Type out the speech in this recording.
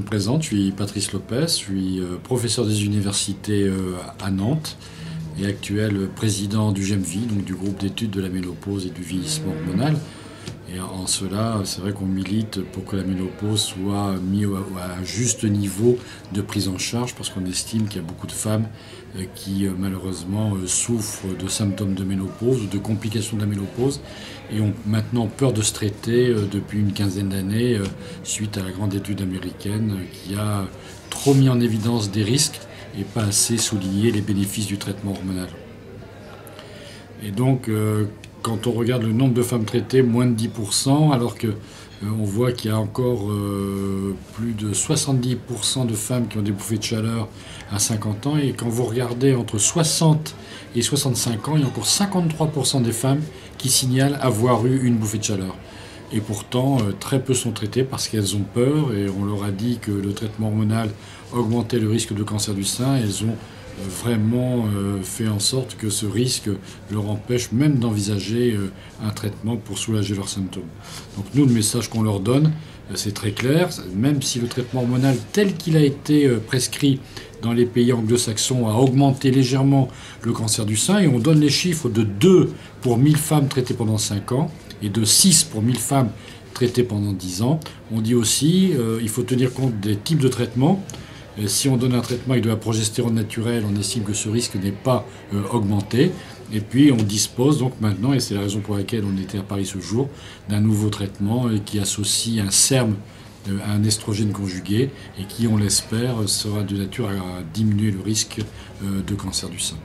présente, je suis Patrice Lopez, je suis professeur des universités à Nantes et actuel président du GEMVI, donc du groupe d'études de la ménopause et du vieillissement hormonal. Et en cela, c'est vrai qu'on milite pour que la ménopause soit mise à un juste niveau de prise en charge, parce qu'on estime qu'il y a beaucoup de femmes qui malheureusement souffrent de symptômes de ménopause ou de complications de la ménopause et ont maintenant peur de se traiter depuis une quinzaine d'années suite à la grande étude américaine qui a trop mis en évidence des risques et pas assez souligné les bénéfices du traitement hormonal. Et donc, quand on regarde le nombre de femmes traitées, moins de 10%, alors que on voit qu'il y a encore plus de 70% de femmes qui ont des bouffées de chaleur à 50 ans. Et quand vous regardez entre 60 et 65 ans, il y a encore 53% des femmes qui signalent avoir eu une bouffée de chaleur. Et pourtant, très peu sont traitées parce qu'elles ont peur. Et on leur a dit que le traitement hormonal augmentait le risque de cancer du sein. Elles ont vraiment fait en sorte que ce risque leur empêche même d'envisager un traitement pour soulager leurs symptômes. Donc nous, le message qu'on leur donne, c'est très clair. Même si le traitement hormonal tel qu'il a été prescrit dans les pays anglo-saxons a augmenté légèrement le cancer du sein, et on donne les chiffres de 2 pour 1000 femmes traitées pendant 5 ans et de 6 pour 1000 femmes traitées pendant 10 ans. On dit aussi il faut tenir compte des types de traitements. Si on donne un traitement avec de la progestérone naturelle, on estime que ce risque n'est pas augmenté. Et puis on dispose donc maintenant, et c'est la raison pour laquelle on était à Paris ce jour, d'un nouveau traitement qui associe un SERM à un estrogène conjugué et qui, on l'espère, sera de nature à diminuer le risque de cancer du sein.